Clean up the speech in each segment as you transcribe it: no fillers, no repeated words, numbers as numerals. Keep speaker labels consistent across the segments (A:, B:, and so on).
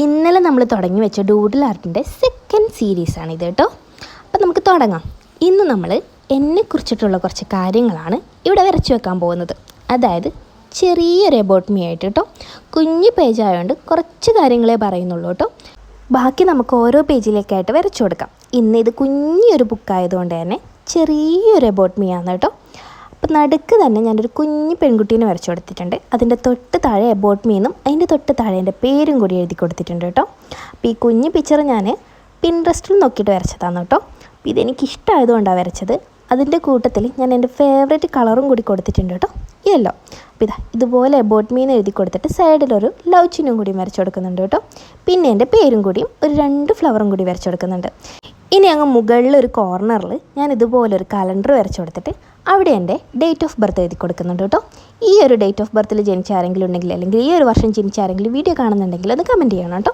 A: ഇന്നലെ നമ്മൾ തുടങ്ങി വെച്ച ഡൂഡിൽ ആർട്ടിൻ്റെ സെക്കൻഡ് സീരീസാണിത് കേട്ടോ. അപ്പം നമുക്ക് തുടങ്ങാം. ഇന്ന് നമ്മൾ എന്നെക്കുറിച്ചിട്ടുള്ള കുറച്ച് കാര്യങ്ങളാണ് ഇവിടെ വരച്ചു വെക്കാൻ പോകുന്നത്. അതായത് ചെറിയൊരു എബൌട്ട് മീ ആയിട്ട് കേട്ടോ. കുഞ്ഞു പേജ് ആയതുകൊണ്ട് കുറച്ച് കാര്യങ്ങളെ പറയുന്നുള്ളൂ കേട്ടോ. ബാക്കി നമുക്ക് ഓരോ പേജിലേക്കായിട്ട് വരച്ചു കൊടുക്കാം. ഇന്ന് ഇത് കുഞ്ഞൊരു ബുക്കായതുകൊണ്ട് തന്നെ ചെറിയൊരു എബൌട്ട് മീ ആണ് കേട്ടോ. അപ്പോൾ നടുക്ക് തന്നെ ഞാനൊരു കുഞ്ഞു പെൺകുട്ടീനെ വരച്ചു കൊടുത്തിട്ടുണ്ട്. അതിൻ്റെ തൊട്ട് താഴെ എബൌട്ട് മീ എന്നും അതിൻ്റെ തൊട്ട് താഴെ എൻ്റെ പേരും കൂടി എഴുതി കൊടുത്തിട്ടുണ്ട് കേട്ടോ. അപ്പോൾ ഈ കുഞ്ഞു പിക്ചർ ഞാൻ പിൻട്രസ്റ്റിൽ നോക്കിയിട്ട് വരച്ചതാണ് കേട്ടോ. അപ്പോൾ ഇതെനിക്കിഷ്ടമായതുകൊണ്ടാണ് വരച്ചത്. അതിൻ്റെ കൂട്ടത്തിൽ ഞാൻ എൻ്റെ ഫേവറേറ്റ് കളറും കൂടി കൊടുത്തിട്ടുണ്ട് കേട്ടോ, യെല്ലോ. അപ്പോൾ ഇതുപോലെ എബൌട്ട് മീ എന്ന് എഴുതി കൊടുത്തിട്ട് സൈഡിലൊരു ലവ് ചിഹ്നം കൂടി വരച്ചു കൊടുക്കുന്നുണ്ട് കേട്ടോ. പിന്നെ എൻ്റെ പേരും കൂടിയും ഒരു 2 ഫ്ലവറും കൂടി വരച്ചു കൊടുക്കുന്നുണ്ട്. ഇനി അങ്ങ് മുകളിൽ ഒരു കോർണറിൽ ഞാൻ ഇതുപോലൊരു കലണ്ടർ വരച്ചു കൊടുത്തിട്ട് അവിടെ എൻ്റെ ഡേറ്റ് ഓഫ് ബർത്ത് എഴുതി കൊടുക്കുന്നുണ്ട് കേട്ടോ. ഈ ഒരു ഡേറ്റ് ഓഫ് ബർത്തിൽ ജനിച്ച ആരെങ്കിലും ഉണ്ടെങ്കിൽ, അല്ലെങ്കിൽ ഈ ഒരു വർഷം ജനിച്ച ആരെങ്കിലും വീഡിയോ കാണുന്നുണ്ടെങ്കിൽ അത് കമൻറ്റ് ചെയ്യണം കേട്ടോ.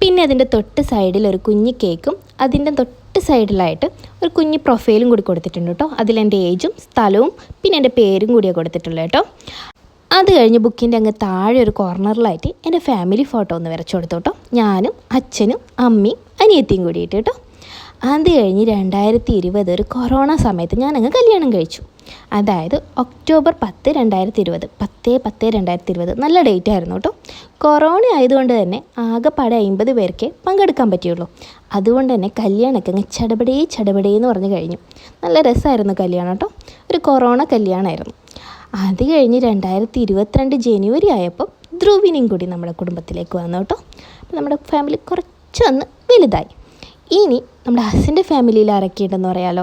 A: പിന്നെ അതിൻ്റെ തൊട്ട് സൈഡിൽ ഒരു കുഞ്ഞ് കേക്കും അതിൻ്റെ തൊട്ട് സൈഡിലായിട്ട് ഒരു കുഞ്ഞ് പ്രൊഫൈലും കൂടി കൊടുത്തിട്ടുണ്ട് കേട്ടോ. അതിലെൻ്റെ ഏജും സ്ഥലവും പിന്നെ എൻ്റെ പേരും കൂടിയാണ് കൊടുത്തിട്ടുള്ളത് കേട്ടോ. അത് കഴിഞ്ഞ് ബുക്കിൻ്റെ അങ്ങ് താഴെ ഒരു കോർണറിലായിട്ട് എൻ്റെ ഫാമിലി ഫോട്ടോ ഒന്ന് വരച്ചു കൊടുത്തു കേട്ടോ. ഞാനും അച്ഛനും അമ്മയും അനിയത്തിയും കൂടിയിട്ട് കേട്ടോ. അത് കഴിഞ്ഞ് 2020 ഒരു കൊറോണ സമയത്ത് ഞാനങ്ങ് കല്യാണം കഴിച്ചു. അതായത് ഒക്ടോബർ 10, 2020, 10/10/2020 നല്ല ഡേറ്റ് ആയിരുന്നു കേട്ടോ. കൊറോണ ആയതുകൊണ്ട് തന്നെ ആകെപ്പാടെ 50 പേർക്കേ പങ്കെടുക്കാൻ പറ്റുള്ളൂ. അതുകൊണ്ട് തന്നെ കല്യാണമൊക്കെ അങ്ങ് ചടപടേ എന്ന് പറഞ്ഞു കഴിഞ്ഞു. നല്ല രസമായിരുന്നു കല്യാണം കേട്ടോ. ഒരു കൊറോണ കല്യാണമായിരുന്നു. അത് കഴിഞ്ഞ് 2022 ജനുവരി ആയപ്പോൾ ധ്രുവിനെയും കൂടി നമ്മുടെ കുടുംബത്തിലേക്ക് വന്നു കേട്ടോ. അപ്പോൾ നമ്മുടെ ഫാമിലി കുറച്ചൊന്ന് വലുതായി. ഇനി നമ്മുടെ ഹസ്സിൻ്റെ ഫാമിലിയിൽ ആരൊക്കെയുണ്ടെന്ന് പറയാലോ.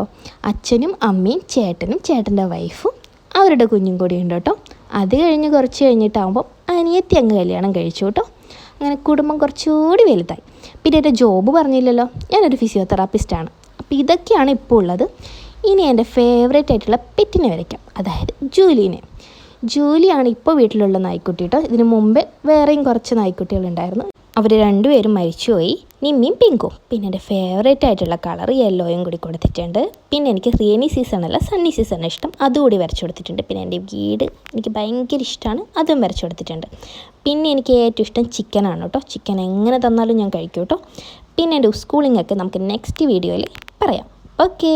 A: അച്ഛനും അമ്മയും ചേട്ടനും ചേട്ടൻ്റെ വൈഫും അവരുടെ കുഞ്ഞും കൂടി ഉണ്ട് കേട്ടോ. അത് കഴിഞ്ഞ് കുറച്ച് കഴിഞ്ഞിട്ടാകുമ്പോൾ അനിയത്തി അങ്ങ് കല്യാണം കഴിച്ചു കേട്ടോ. അങ്ങനെ കുടുംബം കുറച്ചുകൂടി വലുതായി. പിന്നെ എൻ്റെ ജോബ് പറഞ്ഞില്ലല്ലോ, ഞാനൊരു ഫിസിയോതെറാപ്പിസ്റ്റാണ്. അപ്പോൾ ഇതൊക്കെയാണ് ഇപ്പോൾ ഉള്ളത്. ഇനി എൻ്റെ ഫേവറേറ്റ് ആയിട്ടുള്ള പെറ്റിനെ വരയ്ക്കാം, അതായത് ജൂലിനെ. ജൂലിയാണ് ഇപ്പോൾ വീട്ടിലുള്ള നായ്ക്കുട്ടി കേട്ടോ. ഇതിന് മുമ്പേ വേറെയും കുറച്ച് നായ്ക്കുട്ടികളുണ്ടായിരുന്നു. അവർ 2 പേരും മരിച്ചുപോയി, നിമ്മിയും പിങ്കും. പിന്നെ എൻ്റെ ഫേവറേറ്റ് ആയിട്ടുള്ള കളർ യെല്ലോയും കൂടി കൊടുത്തിട്ടുണ്ട്. പിന്നെ എനിക്ക് റെയിനി സീസണല്ല സണ്ണി സീസണാണ് ഇഷ്ടം, അതുകൂടി വരച്ചു കൊടുത്തിട്ടുണ്ട്. പിന്നെ എൻ്റെ വീട് എനിക്ക് ഭയങ്കര ഇഷ്ടമാണ്, അതും വരച്ചു കൊടുത്തിട്ടുണ്ട്. പിന്നെ എനിക്ക് ഏറ്റവും ഇഷ്ടം ചിക്കനാണ് കേട്ടോ. ചിക്കൻ എങ്ങനെ തന്നാലും ഞാൻ കഴിക്കും കേട്ടോ. പിന്നെ എൻ്റെ സ്കൂളിങ്ങൊക്കെ നമുക്ക് നെക്സ്റ്റ് വീഡിയോയിൽ പറയാം. ഓക്കേ.